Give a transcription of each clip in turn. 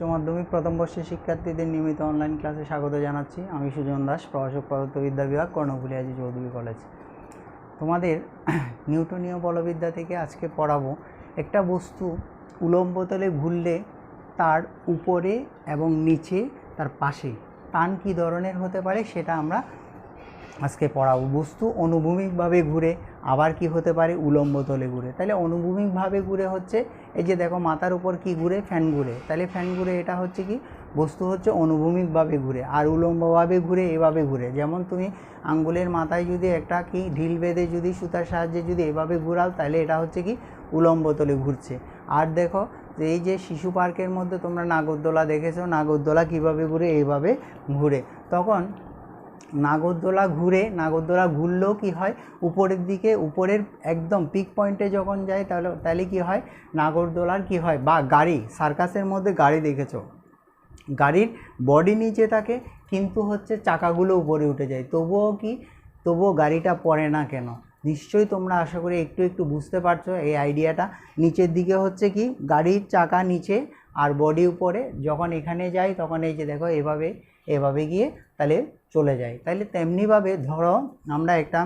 উচ্চ মাধ্যমিক প্রথম বর্ষের শিক্ষার্থীদের নিয়মিত অনলাইন ক্লাসে স্বাগত জানাচ্ছি। আমি সুজন দাস, প্রভাষক পদার্থবিদ্যা বিভাগ, কর্ণফুলী আজি চৌধুরী কলেজ। তোমাদের নিউটনীয় বলবিদ্যা থেকে আজকে পড়াবো একটা বস্তু উলম্ব তলে ঘুরলে তার উপরে এবং নিচে তার পাশে টান কী ধরনের হতে পারে সেটা আমরা আজকে পড়াবো। বস্তু অনুভূমিকভাবে ঘুরে আবার কি হতে পারে, উলম্ব তলে ঘুরে। তাহলে অনুভূমিকভাবে ঘুরে হচ্ছে এই যে দেখো মাথার উপর কি ঘুরে, ফ্যান ঘুরে। তাহলে ফ্যান ঘুরে এটা হচ্ছে কি, বস্তু হচ্ছে অনুভূমিকভাবে ঘুরে। আর উলম্বভাবে ঘুরে এভাবে ঘুরে, যেমন তুমি আঙ্গুলের মাথায় যদি একটা কি ঢিল বেঁধে যদি সুতার সাহায্যে যদি এভাবে ঘুরাও তাহলে এটা হচ্ছে কি উলম্ব তলে ঘুরছে। আর দেখো যে এই যে শিশু পার্কের মধ্যে তোমরা নাগরদোলা দেখেছো, নাগরদোলা কীভাবে ঘুরে, এইভাবে ঘুরে। তখন নাগরদোলা ঘুরলেও কি হয়, উপরের দিকে, উপরের একদম পিক পয়েন্টে যখন যায় তাহলে কি হয়, নাগরদোলার কি হয়, বা গাড়ি, সার্কাসের মধ্যে গাড়ি দেখেছো, গাড়ির বডি নিচে থাকে কিন্তু হচ্ছে চাকাগুলো উপরে উঠে যায়, তবুও গাড়িটা পড়ে না কেন? নিশ্চয়ই তোমরা আশা করি একটু বুঝতে পারছো এই আইডিয়াটা। নিচের দিকে হচ্ছে কি, গাড়ির চাকা নিচে আর বডি উপরে, যখন এখানে যায় তখন এই যে দেখো এভাবে গিয়ে তাহলে চলে যায়। তাহলে তেমনিভাবে ধরো আমরা একটা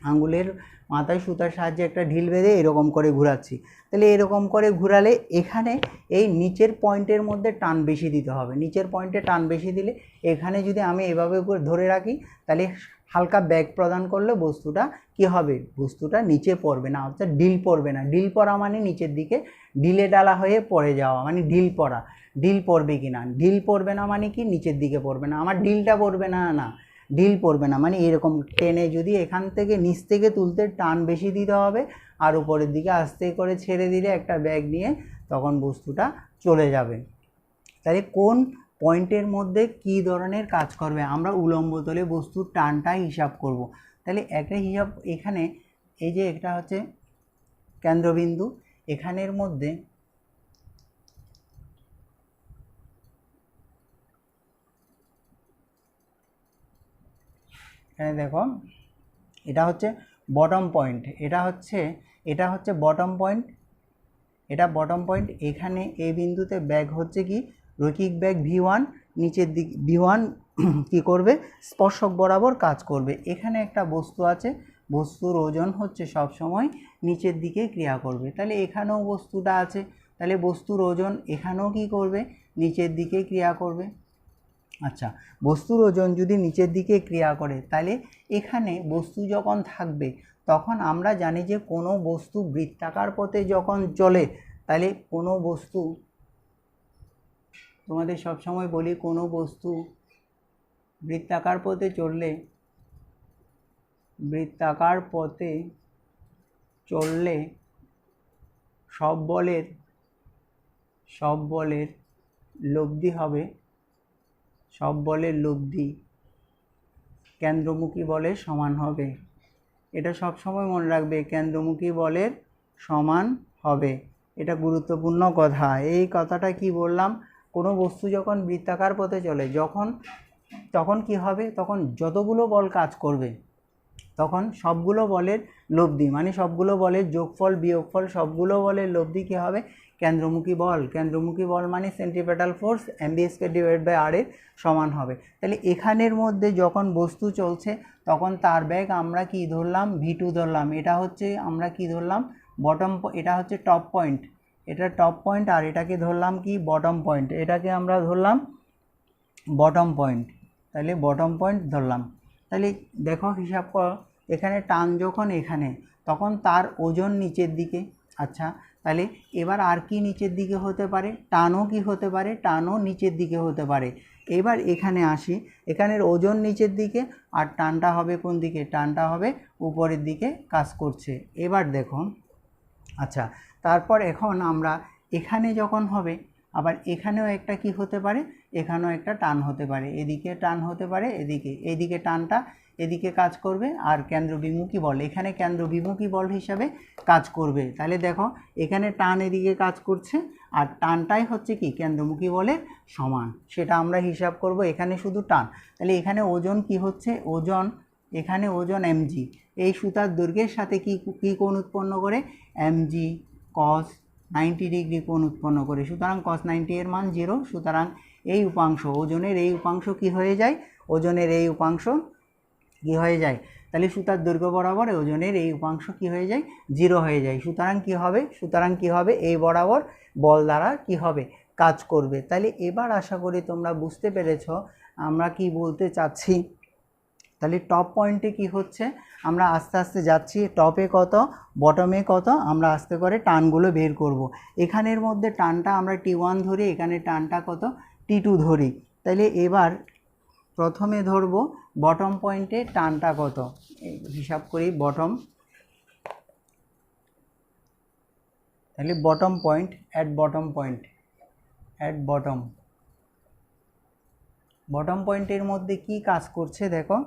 আঙ্গুলের মাথায় সুতার সাহায্যে একটা ঢিল বেঁধে এরকম করে ঘোরাচ্ছি, তাহলে এরকম করে ঘোরালে এখানে এই নিচের পয়েন্টের মধ্যে টান বেশি দিতে হবে। নিচের পয়েন্টে টান বেশি দিলে এখানে যদি আমি এভাবে ধরে রাখি তাহলে হালকা ব্যাগ প্রদান করলে বস্তুটা কি হবে, বস্তুটা নিচে পড়বে না, অর্থাৎ ঢিল পড়বে না। ঢিল পড়া মানে নিচের দিকে ঢিলে ডালা হয়ে পড়ে যাওয়া, মানে ঢিল পড়া। ঢিল পড়বে কি না, ঢিল পড়বে না মানে কি নিচের দিকে পড়বে না, আমার ঢিলটা পড়বে না, ঢিল পড়বে না মানে এরকম টেনে যদি এখান থেকে নিচ থেকে তুলতে টান বেশি দিতে হবে, আর উপরের দিকে আস্তে করে ছেড়ে দিলে একটা ব্যাগ নিয়ে তখন বস্তুটা চলে যাবে। তাহলে কোন পয়েন্টের মধ্যে কি ধরনের কাজ করবে, আমরা উলম্ব তলে বস্তুর টানটা হিসাব করব। তাহলে একটা হিসাব, এখানে এই যে একটা হচ্ছে কেন্দ্রবিন্দু, এখানের মধ্যে এখানে দেখো এটা হচ্ছে বটম পয়েন্ট, এটা হচ্ছে বটম পয়েন্ট, এটা বটম পয়েন্ট। এখানে এই বিন্দুতে ব্যাগ হচ্ছে কি রৈখিক ব্যাগ V1, নিচের দিক V1 কি করবে, স্পর্শক বরাবর কাজ করবে। এখানে একটা বস্তু আছে, বস্তুর ওজন হচ্ছে সব সময় নিচের দিকে ক্রিয়া করবে। তাহলে এখানেও বস্তুটা আছে, তাহলে বস্তুর ওজন এখানেও কি করবে, নিচের দিকে ক্রিয়া করবে। আচ্ছা, বস্তুর ওজন যদি নিচের দিকে ক্রিয়া করে তাহলে এখানে বস্তু যখন থাকবে তখন আমরা জানি যে কোনো বস্তু বৃত্তাকার পথে যখন চলে, তাহলে কোনো বস্তু, তোমাদের সবসময় বলি, কোনো বস্তু বৃত্তাকার পথে চললে সব বলের লব্ধি হবে, সব বলের লব্ধি কেন্দ্রমুখী বলের সমান হবে। এটা সব সময় মনে রাখবে, কেন্দ্রমুখী বলের সমান হবে, এটা গুরুত্বপূর্ণ কথা। এই কথাটা কি বললাম, কোনো বস্তু যখন বৃত্তাকার পথে চলে তখন কি হবে, তখন যতগুলো বল কাজ করবে তখন সবগুলো বলের লব্ধি মানে সবগুলো বলের যোগফল বিয়োগফল সবগুলো বলের লব্ধি কী হবে, কেন্দ্রমুখী বল মানে centripetal force mv² divide by r এর সমান হবে। তাহলে এখানের মধ্যে যখন বস্তু চলছে তখন তার ব্যাগ আমরা কি ধরলাম, V2 ধরলাম। এটা হচ্ছে আমরা কি ধরলাম, বটম, এটা হচ্ছে টপ পয়েন্ট, এটা টপ পয়েন্ট, আর এটাকে ধরলাম কি বটম পয়েন্ট, এটাকে আমরা ধরলাম বটম পয়েন্ট। তাহলে বটম পয়েন্ট ধরলাম। তাহলে দেখো হিসাব করো, এখানে টান যখন এখানে, তখন তার ওজন নিচের দিকে। আচ্ছা, তাহলে এবার আর কি নিচের দিকে হতে পারে, টানও কি হতে পারে, টানও নিচের দিকে হতে পারে। এবার এখানে আসি, এখানের ওজন নিচের দিকে আর টানটা হবে কোন দিকে, টানটা হবে উপরের দিকে কাজ করছে। এবার দেখো, আচ্ছা, তারপর এখন আমরা এখানে যখন হবে আবার এখানেও একটা কি হতে পারে, এখানেও একটা টান হতে পারে, এদিকে টান হতে পারে, এদিকে টানটা এদিকে কাজ করবে, আর কেন্দ্রবিমুখী বল এখানে কেন্দ্রবিমুখী বল হিসাবে কাজ করবে। তাহলে দেখো এখানে টান এদিকে কাজ করছে আর টানটাই হচ্ছে কি কেন্দ্রমুখী বলের সমান, সেটা আমরা হিসাব করব। এখানে শুধু টান, তাহলে এখানে ওজন কি হচ্ছে, এখানে ওজন mg, এই সুতার দৈর্ঘ্যের সাথে কি কোণ উৎপন্ন করে, mg cos 90 ডিগ্রি কোণ উৎপন্ন করে। সুতরাং cos 90 এর মান 0। সুতরাং এই উপাংশ, ওজনের এই উপাংশ কি হয়ে যায়, ওজনের এই উপাংশ কি হয়ে যায়, তাহলে সুতার দৈর্ঘ্য বরাবর ওজনের এই উপাংশ কি হয়ে যায়, 0 হয়ে যায়। সুতরাং কি হবে এই বরাবর বল দ্বারা কি হবে, কাজ করবে। তাহলে এবার আশা করি তোমরা বুঝতে পেরেছ আমরা কি বলতে চাচ্ছি। তাহলে টপ পয়েন্টে কি হচ্ছে, আমরা আস্তে আস্তে যাচ্ছি, টপে কত বটমে কত, আমরা আস্তে করে টানগুলো বের করব। এখানের মধ্যে টানটা আমরা T1 ধরি, এখানে টানটা কত T2 ধরি। তাহলে এবার প্রথমে ধরব বটম পয়েন্টে টানটা কত, হিসাব করি বটম, তাহলে বটম পয়েন্ট অ্যাট বটম পয়েন্টের মধ্যে কি কাজ করছে দেখো,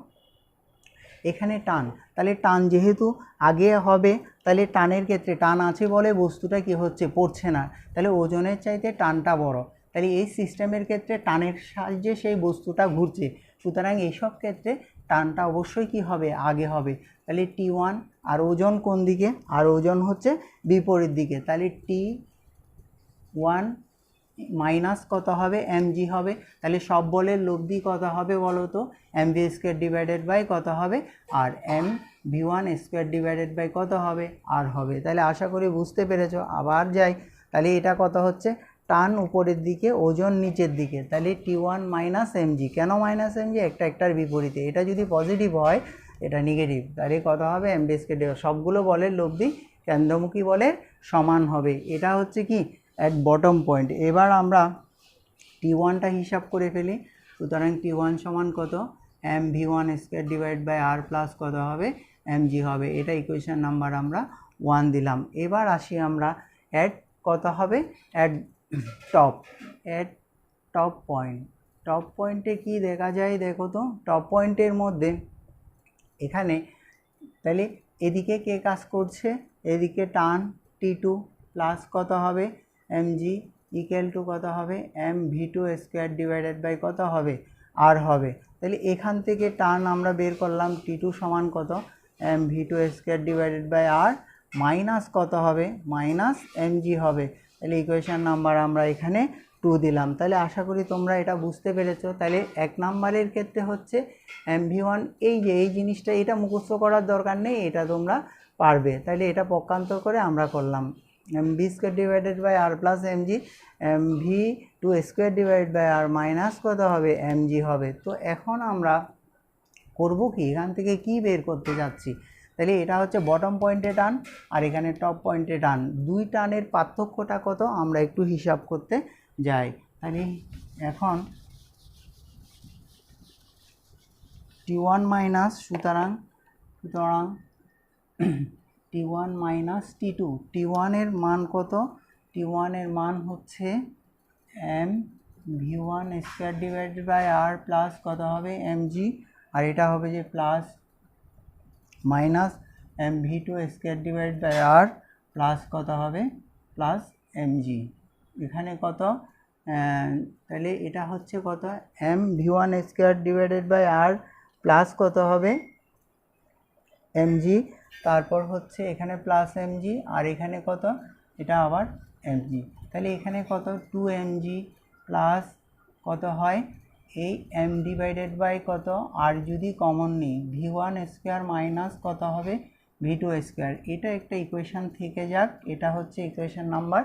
এখানে টান, তাহলে টান যেহেতু আগে হবে, তাহলে টানের ক্ষেত্রে টান আছে বলে বস্তুটা কি হচ্ছে, পড়ছে না, তাহলে ওজনের চাইতে টানটা বড়, তাহলে এই সিস্টেমের ক্ষেত্রে টানের সাহায্যে সেই বস্তুটা ঘুরছে। সুতরাং এইসব ক্ষেত্রে টানটা অবশ্যই কি হবে, আগে হবে। তাহলে T1 আর ওজন কোন দিকে, আর ওজন হচ্ছে বিপরীত দিকে, তাহলে T1 মাইনাস কত হবে, mg হবে। তাহলে সব বলের লব্ধি কত হবে বলো তো, mv স্কোয়ার ডিভাইডেড বাই কত হবে, আর mv1 স্কোয়ার ডিভাইডেড বাই কত হবে, আর হবে। তাহলে আশা করি বুঝতে পেরেছো। আবার যাই, তাহলে এটা কত হচ্ছে, টান উপরের দিকে, ওজন নিচের দিকে, তাহলে T1 মাইনাস mg। কেন মাইনাস mg, একটার বিপরীতে, এটা যদি পজিটিভ হয় এটা নেগেটিভ, তাহলে কত হবে mv স্কোয়ার ডিভাইড, সবগুলো বলের লব্ধি কেন্দ্রমুখী বলের সমান হবে। এটা হচ্ছে কি অ্যাট বটম পয়েন্ট। এবার আমরা T1টা হিসাব করে ফেলি। সুতরাং T1 সমান কত, mv1 square divide by R plus কত হবে, mg হবে। এটা ইকুয়েশন নাম্বার আমরা 1 দিলাম। এবার আসি আমরা অ্যাট কত হবে, অ্যাট টপ পয়েন্টে কি দেখা যায় দেখো তো, টপ পয়েন্টের মধ্যে এখানে তাহলে এদিকে কে কাজ করছে, এদিকে টান T2 প্লাস কত হবে mg ইকুয়াল টু কত হবে, mv2 স্কোয়ার ডিভাইডেড বাই কত হবে, আর হবে। তাহলে এখান থেকে টান আমরা বের করলাম, T2 সমান কত, mv2 square divided by R minus কত হবে, মাইনাস mg হবে। তাহলে ইকুয়েশন নাম্বার আমরা এখানে 2 দিলাম। তাহলে আশা করি তোমরা এটা বুঝতে পেরেছো। তাহলে 1 নাম্বারের ক্ষেত্রে হচ্ছে mv1, এই জিনিসটা এটা মুখস্থ করার দরকার নেই, এটা তোমরা পারবে। তাহলে এটা পক্ষান্তর করে আমরা করলাম mv square divided by R plus mg, mv2 square divided by R minus কত হবে, mg হবে। তো এখন আমরা করব কি, এখান থেকে কি বের করতে যাচ্ছি, তাহলে এটা হচ্ছে বটম পয়েন্টে টান আর এখানে টপ পয়েন্টে টান, দুই টানের পার্থক্যটা কত আমরা একটু হিসাব করতে যাই। তাহলে এখন T1 মাইনাস, সুতরাং T1 মাইনাস T2, T1 এর মান কত, T1 এর মান হচ্ছে mv1 square divided by R plus কত হবে mg, আর এটা হবে যে plus minus mv2 square divided by R plus কত হবে, প্লাস mg। এখানে কত, তাহলে এটা হচ্ছে কত, mv1 square divided by R plus কত হবে mg, তারপর হচ্ছে এখানে প্লাস mg, আর এখানে কত, এটা আবার mg। তাহলে এখানে কত 2mg প্লাস কত হয়, এই m ডিভাইডেড বাই কত, আর যদি কমন নিই v1 স্কোয়ার মাইনাস কত হবে v2 স্কোয়ার। এটা একটা ইকুয়েশন থেকে যাক, এটা হচ্ছে ইকুয়েশন নাম্বার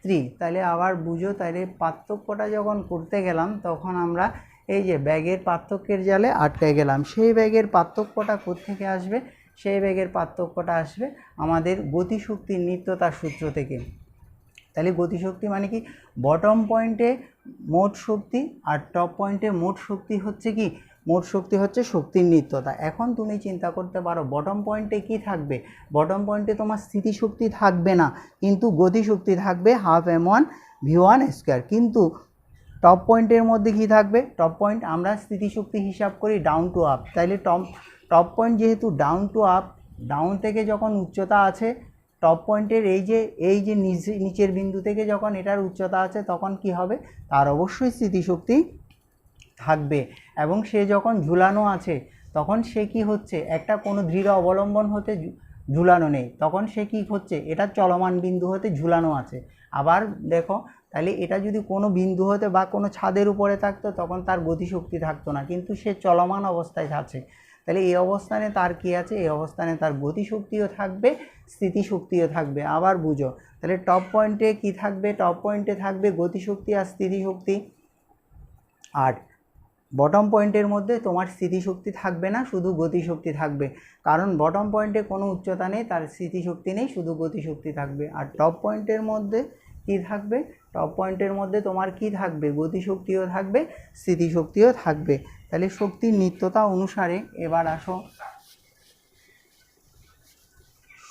3। তাহলে আবার বুঝো, তাহলে পার্থক্যটা যখন করতে গেলাম তখন আমরা এই যে ব্যাগের পার্থক্যের জালে আটকে গেলাম। সেই ব্যাগের পার্থক্যটা কোত্থেকে আসবে, সেই ব্যাগের পার্থক্যটা আসবে আমাদের গতিশক্তির নিত্যতার সূত্র থেকে। তাহলে গতিশক্তি মানে কি, বটম পয়েন্টে মোট শক্তি আর টপ পয়েন্টে মোট শক্তি হচ্ছে কি, মোট শক্তি হচ্ছে শক্তির নিত্যতা। এখন তুমি চিন্তা করতে পারো বটম পয়েন্টে কি থাকবে, বটম পয়েন্টে তোমার স্থিতিশক্তি থাকবে না, কিন্তু গতিশক্তি থাকবে হাফ m1 v1 স্কোয়ার। কিন্তু টপ পয়েন্টের মধ্যে কি থাকবে, টপ পয়েন্ট আমরা স্থিতিশক্তি হিসাব করি ডাউন টু আপ। তাইলে টপ পয়েন্ট যেহেতু ডাউন টু আপ, ডাউন থেকে যখন উচ্চতা আছে, টপ পয়েন্টের এই যে নিচের বিন্দু থেকে যখন এটার উচ্চতা আছে তখন কি হবে, তার অবশ্যই স্থিতিশক্তি থাকবে। এবং সে যখন ঝুলানো আছে তখন সে কি হচ্ছে, একটা কোনো দৃঢ় অবলম্বন হতে ঝুলানো নেই, তখন সে কি হচ্ছে, এটা চলমান বিন্দু হতে ঝুলানো আছে। আবার দেখো, তাহলে এটা যদি কোনো বিন্দু হতে বা কোনো ছাদের উপরে থাকতো তখন তার গতিশক্তি থাকতো না, কিন্তু সে চলমান অবস্থায় আছে। তাহলে এই অবস্থানে তার কি আছে, এই অবস্থানে তার গতিশক্তিও থাকবে, স্থিতিশক্তিও থাকবে। আবার বুঝো, তাহলে টপ পয়েন্টে কি থাকবে, টপ পয়েন্টে থাকবে গতিশক্তি আর স্থিতিশক্তি, আর বটম পয়েন্টের মধ্যে তোমার স্থিতিশক্তি থাকবে না, শুধু গতিশক্তি থাকবে। কারণ বটম পয়েন্টে কোনো উচ্চতা নেই, তার স্থিতিশক্তি নেই, শুধু গতিশক্তি থাকবে। আর টপ পয়েন্টের মধ্যে কি থাকবে, টপ পয়েন্টের মধ্যে তোমার কি থাকবে, গতিশক্তিও থাকবে, স্থিতিশক্তিও থাকবে। তাহলে শক্তির নিত্যতা অনুসারে, এবার আসো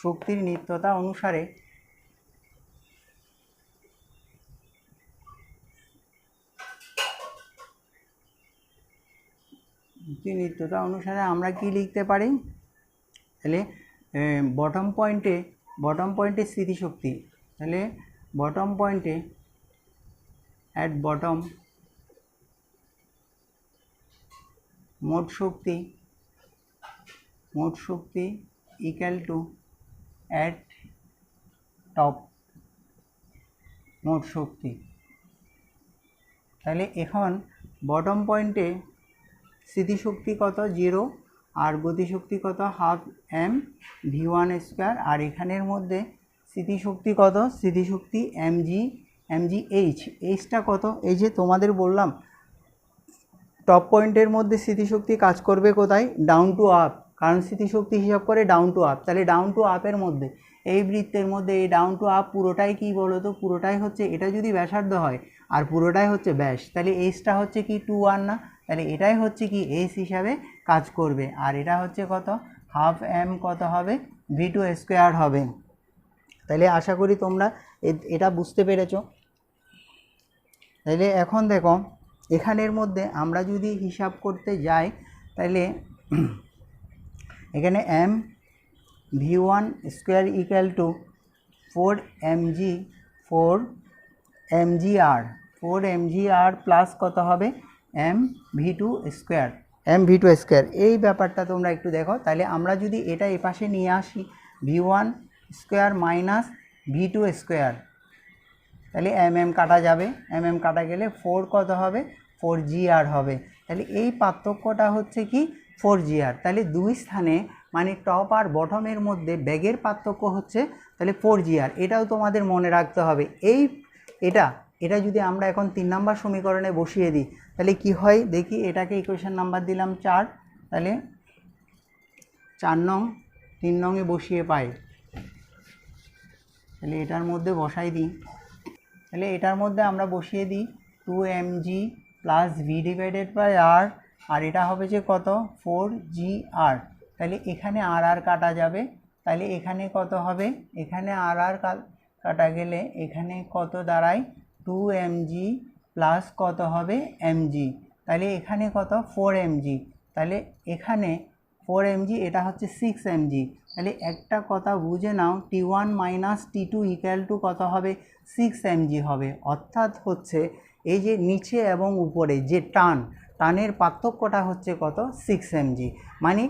শক্তির নিত্যতা অনুসারে নিত্যতা অনুসারে আমরা কি লিখতে পারি, তাহলে বটম পয়েন্টে স্থিতিশক্তি, তাহলে বটম পয়েন্টে অ্যাট বটম মোট শক্তি ইকুয়াল টু অ্যাট টপ মোট শক্তি। তাহলে এখন বটম পয়েন্টে স্থিতিশক্তি কত, 0, আর গতিশক্তি কত, হাফ এম v1 স্কোয়ার, আর এখানের মধ্যে স্থিতিশক্তি কত, স্থিতিশক্তি mg এইচটা কত, এই যে তোমাদের বললাম টপ পয়েন্টের মধ্যে স্থিতিশক্তি কাজ করবে কোথায়, ডাউন টু আপ, কারণ স্থিতিশক্তি হিসাব করে ডাউন টু আপ। তাহলে ডাউন টু আপের মধ্যে, এই বৃত্তের মধ্যে এই ডাউন টু আপ পুরোটাই কি বলো তো, পুরোটাই হচ্ছে, এটা যদি ব্যাসার্ধ হয় আর পুরোটাই হচ্ছে ব্যাস, তাহলে এইচটা হচ্ছে কি 2 না, তাহলে এটাই হচ্ছে কি এইচ হিসাবে কাজ করবে। আর এটা হচ্ছে কত, হাফ এম কত হবে, v2 স্কোয়ার হবে। তাহলে আশা করি তোমরা এটা বুঝতে পেরেছো। তাহলে এখন দেখো, এখানের মধ্যে আমরা যদি হিসাব করতে যাই, তাহলে এখানে M v1 square equal to 4mgr plus কত হবে, এম v2 স্কোয়ার, এই ব্যাপারটা তোমরা একটু দেখো। তাহলে আমরা যদি এটা এপাশে নিয়ে আসি, v1 square minus v2 square, তাহলে কাটা যাবে, কাটা গেলে 4 কত হবে, 4gr হবে। তাহলে এই পার্থক্যটা হচ্ছে কি 4gr। তাহলে দুই স্থানে মানে টপ আর বটমের মধ্যে ব্যাগের পার্থক্য হচ্ছে তাহলে 4gr, এটাও তোমাদের মনে রাখতে হবে। এটা যদি আমরা এখন 3 নম্বর সমীকরণে বসিয়ে দিই তাহলে কি হয় দেখি, এটাকে ইকুয়েশন নাম্বার দিলাম 4, তাহলে 4 নং 3 নংয়ে বসিয়ে পাই, তাহলে এটার মধ্যে বসাই দিই, তাহলে এটার মধ্যে আমরা বসিয়ে দিই 2mg plus V divided by R, আর এটা হবে যে কত 4gr। তাহলে এখানে আর কাটা যাবে, তাহলে এখানে কত হবে, এখানে আর কাটা গেলে এখানে কত দাঁড়ায় 2mg প্লাস কত হবে mg, তাহলে এখানে কত 4mg, তাহলে এখানে 4mg, এটা হচ্ছে 6mg। তাহলে একটা কথা বুঝে নাও, t1 minus t2 equal to কত হবে, 6mg হবে। অর্থাৎ হচ্ছে এই যে নিচে এবং উপরে যে টানের পার্থক্যটা হচ্ছে কত, 6mg। মানে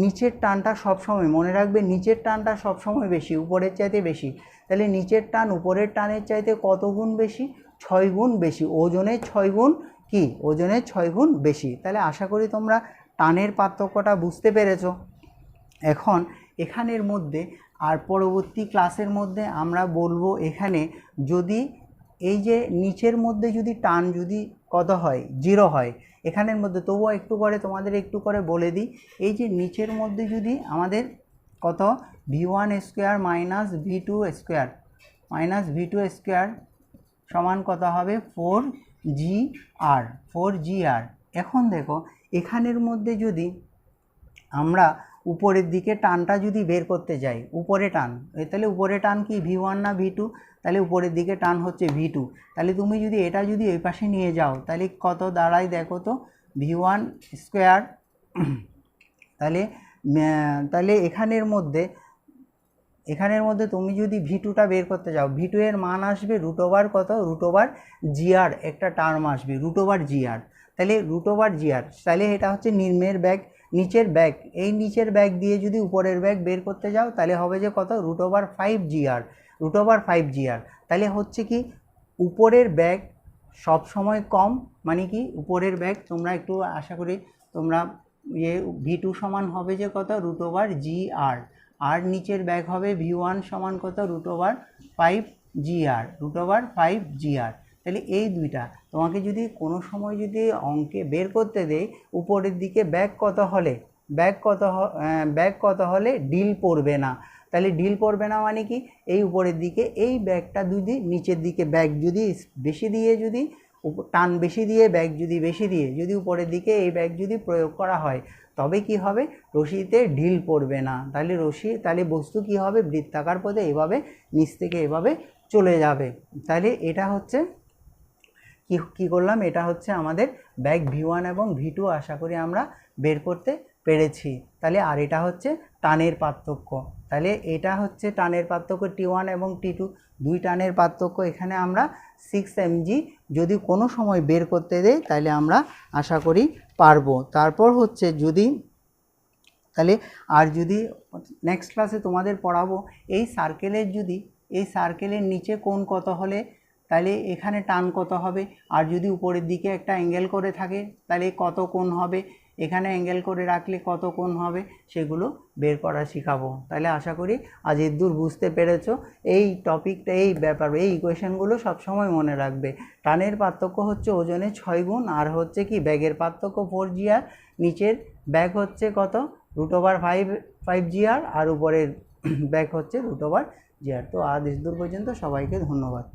নিচের টানটা সবসময় মনে রাখবে, নিচের টানটা সবসময় বেশি, উপরের চাইতে বেশি। তাহলে নিচের টান উপরের টানের চাইতে কত গুণ বেশি, 6 গুণ বেশি, ওজনের 6 গুণ কি, ওজনের 6 গুণ বেশি। তাহলে আশা করি তোমরা টানের পার্থক্যটা বুঝতে পেরেছো। এখন এখানের মধ্যে আর পরবর্তী ক্লাসের মধ্যে আমরা বলবো, এখানে যদি এই যে নিচের মধ্যে যদি টান যদি কত হয়, 0 হয় এখানের মধ্যে, তবুও একটু করে তোমাদের একটু করে বলে দিই, এই যে নিচের মধ্যে যদি আমাদের কত v1 square minus v2 square সমান কত হবে 4gr। এখন দেখো এখানের মধ্যে যদি আমরা উপরের দিকে টানটা যদি বের করতে যাই, উপরে টান, তাহলে উপরে টান কি v1 না v2, তাহলে উপরের দিকে টান হচ্ছে v2। তাহলে তুমি যদি এটা যদি এই পাশে নিয়ে যাও তাহলে কত দাঁড়ায় দেখো তো, v1 স্কোয়ার, তাহলে এখানের মধ্যে তুমি যদি v2টা বের করতে যাও, v2 এর মান আসবে √, কত √gr, একটা টার্ম আসবে √gr, তাহলে √gr, তাহলে এটা হচ্ছে নিচের ব্যাগ, এই নিচের ব্যাগ দিয়ে যদি উপরের ব্যাগ বের করতে যাও তাহলে হবে যে কত √5gr। তাহলে হচ্ছে কি উপরের ব্যাগ সব সময় কম, মানে কি উপরের ব্যাগ তোমরা একটু আশা করি তোমরা V2 সমান হবে যে কত √GR, আর নিচের ব্যাগ হবে V1 সমান কত √5GR, √5GR। তাহলে এই দুইটা তোমাকে যদি কোনো সময় যদি অঙ্কে বের করতে দেয় উপরের দিকে ব্যাগ কত হলে ডিল পড়বে না। তাহলে ডিল পড়বে না মানে কি এই উপরের দিকে এই ব্যাগটা যদি নিচের দিকে ব্যাগ যদি বেশি দিয়ে যদি টান বেশি দিয়ে ব্যাগ যদি বেশি দিয়ে যদি উপরের দিকে এই ব্যাগ যদি প্রয়োগ করা হয় তবে কি হবে রশিতে ঢিল পড়বে না। তাহলে বস্তু কি হবে বৃত্তাকার পথে এভাবে নিচ থেকে এভাবে চলে যাবে। তাহলে এটা হচ্ছে কি করলাম, এটা হচ্ছে আমাদের ব্যাগ V1 এবং V2 আশা করি আমরা বের করতে পেরেছি। তাহলে আর এটা হচ্ছে টানের পার্থক্য। তাহলে এটা হচ্ছে টানের পার্থক্য T1 এবং T2 দুই টানের পার্থক্য। এখানে আমরা 6 mg যদি কোনো সময় বের করতে দেই তাহলে আমরা আশা করি পারবো। তারপর হচ্ছে যদি তাহলে আর যদি নেক্সট ক্লাসে তোমাদের পড়াবো এই সার্কেলের নিচে কোণ কত হলে তাহলে এখানে টান কত হবে, আর যদি উপরের দিকে একটা অ্যাঙ্গেল করে থাকে তাহলে কত কোণ হবে, এখানে অ্যাঙ্গেল করে রাখলে কত কোণ হবে, সেগুলো বের করা শেখাবো। তাহলে আশা করি আজ এদূর বুঝতে পেরেছো এই টপিকটা, এই ব্যাপার, এই ইকুয়েশনগুলো সবসময় মনে রাখবে। টানের পার্থক্য হচ্ছে ওজনে 6 গুণ, আর হচ্ছে কি ব্যাগের পার্থক্য 4GR, নিচের ব্যাগ হচ্ছে কত √5GR, আর উপরের ব্যাগ হচ্ছে √GR। তো আজ এদূর পর্যন্ত সবাইকে ধন্যবাদ।